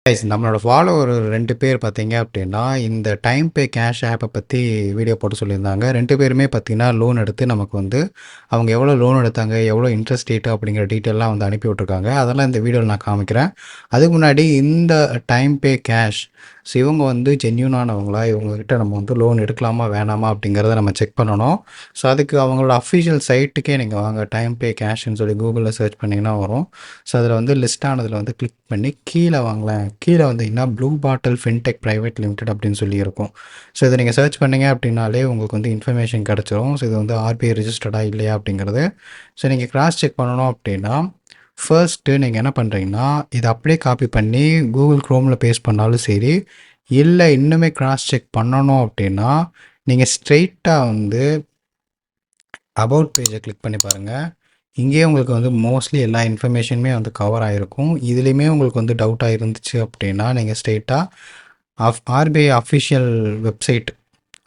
Guys நம்மளோட follower 2 பேர் பார்த்தீங்க அப்படின்னா, இந்த டைம் பே கேஷ் ஆப்ப பத்தி வீடியோ போட்டு சொல்லியிருந்தாங்க. 2 பேருமே பார்த்தீங்கன்னா, லோன் எடுத்து நமக்கு வந்து அவங்க எவ்வளோ லோன் எடுத்தாங்க, எவ்வளோ இன்ட்ரெஸ்ட் ரேட்டு அப்படிங்கிற டீட்டெயில்லாம் வந்து அனுப்பி விட்டுருக்காங்க. அதெல்லாம் இந்த வீடியோவில் நான் காமிக்கிறேன். அதுக்கு முன்னாடி இந்த டைம் பே கேஷ் இவங்க வந்து ஜென்யூனானவங்களா, இவங்ககிட்ட நம்ம வந்து லோன் எடுக்கலாமா வேணாமா அப்படிங்கிறத நம்ம செக் பண்ணணும். ஸோ அதுக்கு அவங்களோட அஃபிஷியல் சைட்டுக்கே நீங்கள் வாங்க, டைம் பே கேஷ்ன்னு சொல்லி கூகுளில் சர்ச் பண்ணிங்கன்னா வரும். ஸோ அதில் வந்து லிஸ்ட் ஆனதில் வந்து கிளிக் பண்ணி கீழே வாங்கலாம். கீழே வந்தீங்கன்னா ப்ளூ பாட்டில் ஃபின்டெக் பிரைவேட் லிமிடெட் அப்படின்னு சொல்லி இருக்கும். ஸோ இதை நீங்கள் சர்ச் பண்ணீங்க அப்படின்னாலே உங்களுக்கு வந்து இன்ஃபர்மேஷன் கிடச்சிரும். ஸோ இது வந்து ஆர்பிஐ ரிஜிஸ்டர்டாக இல்லையா அப்படிங்கிறது. ஸோ நீங்கள் கிராஸ் செக் பண்ணணும் அப்படின்னா ஃபர்ஸ்ட்டு நீங்கள் என்ன பண்ணுறீங்கன்னா, இதை அப்படியே காப்பி பண்ணி கூகுள் க்ரோமில் பேஸ்ட் பண்ணாலும் சரி, இல்லை இன்னுமே கிராஸ் செக் பண்ணணும் அப்படின்னா நீங்கள் ஸ்ட்ரெயிட்டாக வந்து அபவுட் பேஜை கிளிக் பண்ணி பாருங்கள். இங்கேயே உங்களுக்கு வந்து மோஸ்ட்லி எல்லா இன்ஃபர்மேஷனுமே வந்து கவர் ஆகிருக்கும். இதுலேயுமே உங்களுக்கு வந்து டவுட்டாக இருந்துச்சு அப்படின்னா நீங்கள் ஸ்ட்ரெயிட்டாக ஆர்பிஐ அஃபிஷியல் வெப்சைட்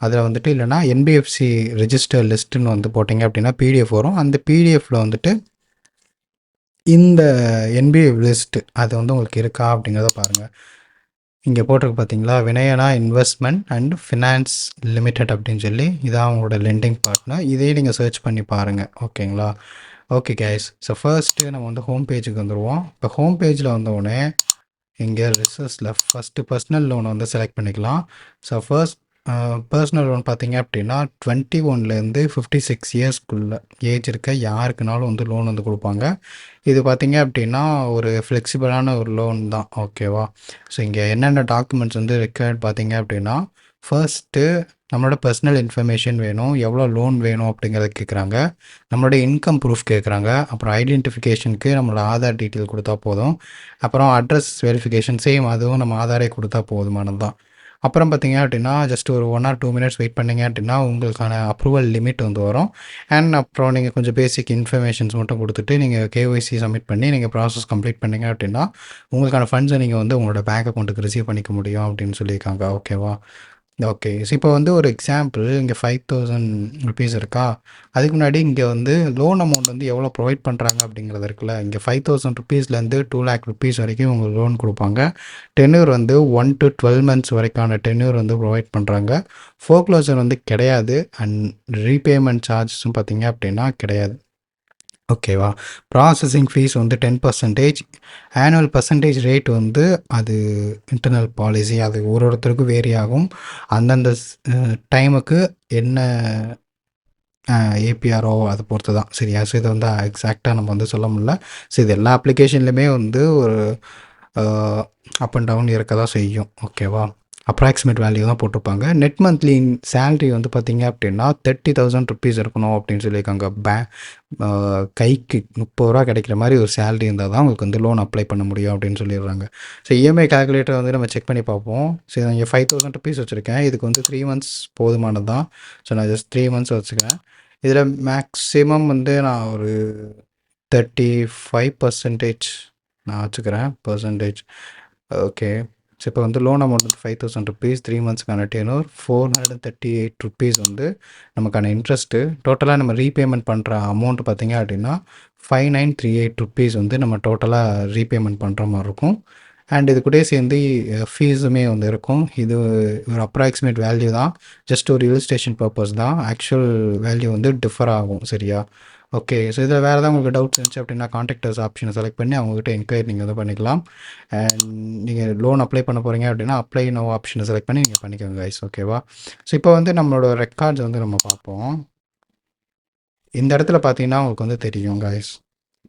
அதில் வந்துட்டு இல்லைனா என்பிஎஃப்சி ரெஜிஸ்டர் லிஸ்ட்டுன்னு வந்து போட்டிங்க அப்படின்னா பிடிஎஃப் வரும். அந்த பிடிஎஃப்பில் வந்துட்டு இந்த என்பிஎஃப் லிஸ்ட்டு அது வந்து உங்களுக்கு இருக்கா அப்படிங்கிறத பாருங்கள். இங்கே போட்டிருக்கு பார்த்தீங்களா, வினயனா இன்வெஸ்ட்மெண்ட் அண்ட் ஃபினான்ஸ் லிமிடெட் அப்படின்னு சொல்லி இதான் அவங்களோட லெண்டிங் பார்ட்னர். இதையே நீங்கள் சர்ச் பண்ணி பாருங்கள். ஓகேங்களா? Okay guys. ஸோ ஃபர்ஸ்ட்டு நம்ம வந்து ஹோம் பேஜுக்கு வந்துடுவோம். இப்போ ஹோம் பேஜில் வந்தவுடனே இங்கே ரிசர்ஸில் ஃபஸ்ட்டு பர்சனல் லோனை வந்து செலக்ட் பண்ணிக்கலாம். ஸோ ஃபர்ஸ்ட் பர்சனல் லோன் பார்த்தீங்க அப்படின்னா 21லேருந்து 56 இயர்ஸ்க்குள்ள ஏஜ் இருக்க யாருக்குனாலும் வந்து லோன் வந்து கொடுப்பாங்க. இது பார்த்தீங்க அப்படின்னா ஒரு ஃப்ளெக்சிபிளான ஒரு லோன் தான். ஓகேவா? ஸோ இங்கே என்னென்ன டாக்குமெண்ட்ஸ் வந்து ரெக்வயர்ட் பார்த்தீங்க அப்படின்னா, ஃபர்ஸ்ட்டு நம்மளோட பர்சனல் இன்ஃபர்மேஷன் வேணும், எவ்வளோ லோன் வேணும் அப்படிங்கிறத கேட்குறாங்க. நம்மளோட இன்கம் ப்ரூஃப் கேட்குறாங்க. அப்புறம் ஐடென்டிஃபிகேஷனுக்கு நம்மளோட ஆதார் டீட்டெயில் கொடுத்தா போதும். அப்புறம் அட்ரஸ் வெரிஃபிகேஷன் சேம், அதுவும் நம்ம ஆதாரே கொடுத்தா போதுமானது தான். அப்புறம் பார்த்தீங்க அப்படின்னா ஜஸ்ட் ஒரு 1 ஆர் 2 மினிட்ஸ் வெயிட் பண்ணிங்க அப்படின்னா உங்களுக்கான அப்ரூவல் லிமிட் வந்து வரும். அண்ட் அப்புறம் நீங்கள் கொஞ்சம் பேசிக் இன்ஃபர்மேஷன்ஸ் மட்டும் கொடுத்துட்டு நீங்கள் கேஒய்சி சப்மிட் பண்ணி நீங்கள் ப்ராசஸ் கம்ப்ளீட் பண்ணிங்க அப்படின்னா உங்களுக்கான ஃபண்ட்ஸை நீங்கள் வந்து உங்களோட பேங்க் அக்கௌண்ட்டுக்கு ரிசீவ் பண்ணிக்க முடியும் அப்படின்னு சொல்லியிருக்காங்க. ஓகேவா? ஓகே. ஸோ இப்போ வந்து ஒரு எக்ஸாம்பிள் இங்கே 5000 ருபீஸ் இருக்கா? அதுக்கு முன்னாடி இங்கே வந்து லோன் அமௌண்ட் வந்து எவ்வளோ ப்ரொவைட் பண்ணுறாங்க அப்படிங்கிறது இருக்குல்ல. இங்கே 5000 ருபீஸ்லேருந்து 2,00,000 ருபீஸ் வரைக்கும் உங்களுக்கு லோன் கொடுப்பாங்க. டென்யூர் வந்து 1 to 12 மந்த்ஸ் வரைக்கான டென்யூர் வந்து ப்ரொவைட் பண்ணுறாங்க. ஃபோர்க்ளோசர் வந்து கிடையாது. அண்ட் ரீபேமெண்ட் சார்ஜஸும் பார்த்தீங்க அப்படின்னா கிடையாது. ஓகேவா? ப்ராசஸிங் ஃபீஸ் வந்து 10%. ஆனுவல் பர்சன்டேஜ் ரேட் வந்து அது இன்டர்னல் பாலிசி, அது ஒரு ஒருத்தருக்கும் வேரி ஆகும். அந்தந்த டைமுக்கு என்ன ஏபிஆரோ அதை பொறுத்து தான். சரியா? ஸோ இதை வந்து எக்ஸாக்டாக நம்ம வந்து சொல்ல முடியல. ஸோ இது எல்லா அப்ளிகேஷன்லையுமே வந்து ஒரு அப் அண்ட் டவுன் இருக்க தான் செய்யும். ஓகேவா? அப்ராக்சிமேட் வேல்யூ தான் போட்டிருப்பாங்க. நெட் மந்த்லி சேல்ரி வந்து பார்த்தீங்க அப்படின்னா 30,000 ருபீஸ் இருக்கணும் அப்படின்னு சொல்லியிருக்காங்க. கைக்கு 30 ரூபா கிடைக்கிற மாதிரி ஒரு சேலரி இருந்தால் தான் உங்களுக்கு வந்து லோன் அப்ளை பண்ண முடியும் அப்படின்னு சொல்லிடுறாங்க. ஸோ இஎம்ஐ கால்குலேட்டர் வந்து நம்ம செக் பண்ணி பார்ப்போம். ஸோ நான் இங்கே 5,000 ருபீஸ் வச்சுருக்கேன். இதுக்கு வந்து 3 மந்த்ஸ் போதுமானது தான். ஸோ நான் ஜஸ்ட் 3 மந்த்ஸ் வச்சுக்கிறேன். இதில் மேக்ஸிமம் வந்து நான் ஒரு 35% நான் வச்சுக்கிறேன் பர்சன்டேஜ். ஓகே. ஸோ இப்போ வந்து லோன் அமௌண்ட் வந்து 5,000 ருபீஸ், 3 மந்த்ஸ்க்கான டென்யூர் 438 ருபீஸ் வந்து நமக்கான இன்ட்ரெஸ்ட்டு. டோட்டலாக நம்ம ரீபேமெண்ட் பண்ணுற அமௌண்ட் பார்த்திங்க அப்படின்னா 5938 ருபீஸ் வந்து நம்ம டோட்டலாக ரீபேமெண்ட் பண்ணுற மாதிரி இருக்கும். அண்ட் இது கூட சேர்ந்து ஃபீஸுமே வந்து இருக்கும். இது ஒரு அப்ராக்சிமேட் வேல்யூ தான், ஜஸ்ட் ஒரு இலிஸ்ட்ரேஷன் பர்பஸ் தான். ஆக்சுவல் வேல்யூ வந்து டிஃபர் ஆகும். சரியா? ஓகே. ஸோ இதில் வேறு ஏதாவது உங்களுக்கு டவுட்ஸ் இருந்துச்சு அப்படின்னா கான்டாக்டர்ஸ் ஆப்ஷனை செலக்ட் பண்ணி அவங்ககிட்ட என்கொயரி நீங்கள் வந்து பண்ணிக்கலாம். அண்ட் நீங்கள் லோன் அப்ளை பண்ண போகிறீங்க அப்படின்னா அப்ளை நோ ஆப்ஷனை செலக்ட் பண்ணி நீங்கள் பண்ணிக்கோங்க கைஸ். ஓகேவா? ஸோ இப்போ வந்து நம்மளோட ரெக்கார்ட்ஸ் வந்து நம்ம பார்ப்போம். இந்த இடத்துல பார்த்தீங்கன்னா உங்களுக்கு வந்து தெரியும் கைஸ்.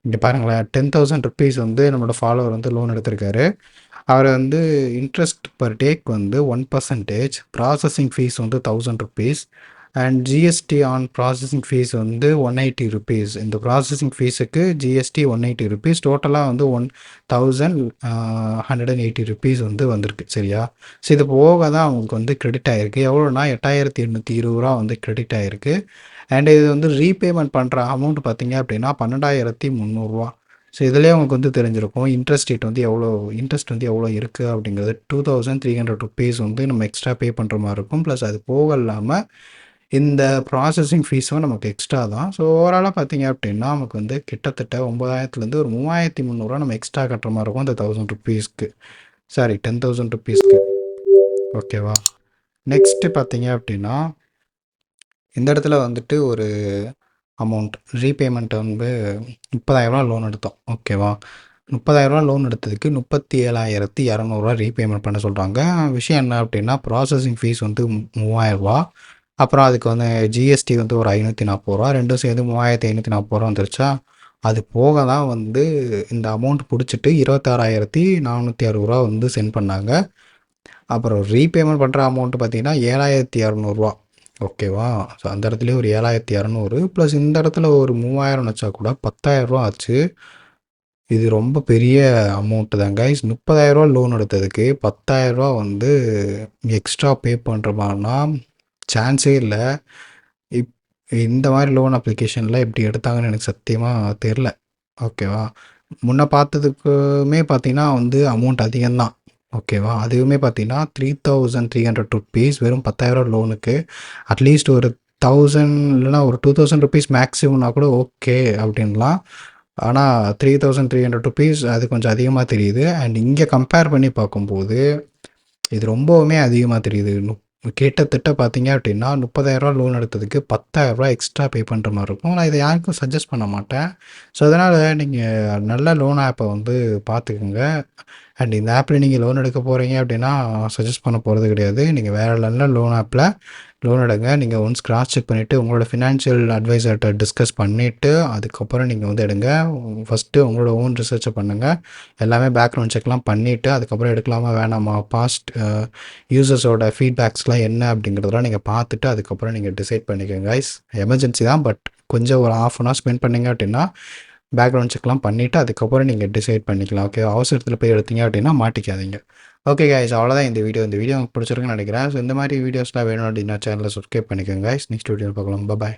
இங்கே பாருங்களேன், 10,000 ருபீஸ் வந்து நம்மளோட ஃபாலோவர் வந்து லோன் எடுத்திருக்காரு. அவர் வந்து இன்ட்ரெஸ்ட் பர் டேக்கு வந்து 1%, ப்ராசஸிங் ஃபீஸ் வந்து 1000 rupees and GST on processing fees வந்து 180 ருபீஸ். இந்த ப்ராசஸிங் ஃபீஸுக்கு ஜிஎஸ்டி 180 ருபீஸ், டோட்டலாக வந்து 1,180 ருபீஸ் வந்து வந்திருக்கு. சரியா? ஸோ இது போக தான் அவங்களுக்கு வந்து கிரெடிட் ஆகிருக்கு. எவ்வளோனா 8,820 ரூபா வந்து கிரெடிட் ஆகிருக்கு. அண்ட் இது வந்து ரீபேமெண்ட் பண்ணுற அமௌண்ட் பார்த்தீங்க அப்படின்னா 12,300 ரூபா. ஸோ இதிலே உங்களுக்கு வந்து தெரிஞ்சிருக்கும் இன்ட்ரெஸ்ட் ரேட் வந்து இன்ட்ரெஸ்ட் வந்து எவ்வளோ இருக்குது அப்படிங்கிறது. 2,300 ருபீஸ் வந்து நம்ம எக்ஸ்ட்ரா பே பண்ணுற மாதிரி இருக்கும். ப்ளஸ் அது போக இல்லாமல் இந்த ப்ராசஸிங் ஃபீஸும் நமக்கு எக்ஸ்ட்ரா தான். ஸோ ஓவராலாக பார்த்தீங்க அப்படின்னா நமக்கு வந்து கிட்டத்தட்ட 9,000லேருந்து ஒரு 3,300 நம்ம எக்ஸ்ட்ரா கட்டுற மாதிரி இருக்கும் இந்த 1,000 ருபீஸ்க்கு. சாரி ₹10,000 ஓகேவா. நெக்ஸ்ட்டு பார்த்தீங்க அப்படின்னா இந்த இடத்துல வந்துட்டு ஒரு அமௌண்ட் ரீபேமெண்ட் வந்து ₹30,000 லோன் எடுத்தோம். ஓகேவா. ₹30,000 லோன் எடுத்ததுக்கு ₹37,200 ரீபேமெண்ட் பண்ண சொல்கிறாங்க. விஷயம் என்ன அப்படின்னா ப்ராசஸிங் ஃபீஸ் வந்து ₹3,000, அப்புறம் அதுக்கு வந்து ஜிஎஸ்டி வந்து ஒரு ₹540, ரெண்டும் சேர்ந்து ₹3,540 வந்துருச்சா. அது போக தான் வந்து இந்த அமௌண்ட் பிடிச்சிட்டு ₹26,460 வந்து சென்ட் பண்ணாங்க. அப்புறம் ரீபேமெண்ட் பண்ணுற அமௌண்ட்டு பார்த்தீங்கன்னா ₹7,200. ஓகேவா. ஸோ அந்த இடத்துலயே ஒரு 7,200 ப்ளஸ் இந்த இடத்துல ஒரு 3,000 வச்சா கூட ₹10,000 ஆச்சு. இது ரொம்ப பெரிய அமௌண்ட்டு தான் கைஸ். ₹30,000 லோன் எடுத்ததுக்கு ₹10,000 வந்து எக்ஸ்ட்ரா பே பண்ணுற மாதிரினா சான்ஸே இல்லை. இப் இந்த மாதிரி லோன் அப்ளிகேஷனில் எப்படி எடுத்தாங்கன்னு எனக்கு சத்தியமாக தெரில. ஓகேவா. முன்ன பார்த்ததுக்குமே பார்த்தீங்கன்னா வந்து அமௌண்ட் அதிகம்தான். ஓகேவா. அதுவுமே பார்த்தீங்கன்னா ₹3,300 வெறும் ₹10,000 லோனுக்கு. அட்லீஸ்ட் ஒரு 1000 இல்லைனா ஒரு ₹2,000 மேக்ஸிமம்னா கூட ஓகே அப்படின்லாம். ஆனால் ₹3,300 அது கொஞ்சம் அதிகமாக தெரியுது. அண்ட் இங்கே கம்பேர் பண்ணி பார்க்கும்போது இது ரொம்பவுமே அதிகமாக தெரியுது. கிட்டத்தட்ட பார்த்தீங்க அப்படின்னா ₹30,000 லோன் எடுத்ததுக்கு ₹10,000 எக்ஸ்ட்ரா பே பண்ணுற மாதிரி இருக்கும். நான் இதை யாருக்கும் சஜஸ்ட் பண்ண மாட்டேன். ஸோ அதனால் நீங்கள் நல்ல லோன் ஆப்பை வந்து பார்த்துக்குங்க. அண்ட் இந்த ஆப்பில் நீங்கள் லோன் எடுக்க போகிறீங்க அப்படின்னா சஜஸ்ட் பண்ண போகிறது கிடையாது. நீங்கள் வேறு நல்ல லோன் ஆப்பில் லோன் எடுங்க. நீங்கள் ஒன்ஸ் கிராஸ் செக் பண்ணிவிட்டு உங்களோட ஃபினான்ஷியல் அட்வைசர்கிட்ட டிஸ்கஸ் பண்ணிவிட்டு அதுக்கப்புறம் நீங்கள் வந்து எடுங்க. ஃபஸ்ட்டு உங்களோட ஓன் ரிசர்ச்சை பண்ணுங்கள். எல்லாமே பேக்ரவுண்ட் செக்லாம் பண்ணிவிட்டு அதுக்கப்புறம் எடுக்கலாமா வேணாமா, பாஸ்ட் யூசர்ஸோட ஃபீட்பேக்ஸ்லாம் என்ன அப்படிங்கிறதெல்லாம் நீங்கள் பார்த்துட்டு அதுக்கப்புறம் நீங்கள் டிசைட் பண்ணிக்கோங்க கைஸ். எமர்ஜென்சி தான், பட் கொஞ்சம் ஒரு ½ அன் ஹவர் ஸ்பெண்ட் பண்ணிங்க அப்படின்னா பேக்ரவுண்ட் செக்லாம் பண்ணிவிட்டு அதுக்கப்புறம் நீங்கள் டிசைட் பண்ணிக்கலாம். ஓகே. அவசரத்தில் போய் எடுத்தீங்க அப்படின்னா மாட்டிக்காதீங்க. ஓகே கைஸ், அவ்வளோதான் இந்த வீடியோ உங்களுக்கு பிடிச்சிருக்குன்னு நினைக்கிறேன். ஸோ இந்த மாதிரி வீடியோஸ்லாம் வேணும் அப்படின்னா சேனலை சப்ஸ்கிரைப் பண்ணிக்கோங்க கைஸ். நெக்ஸ்ட் வீடியோவில் பார்க்கலாம். பாய்.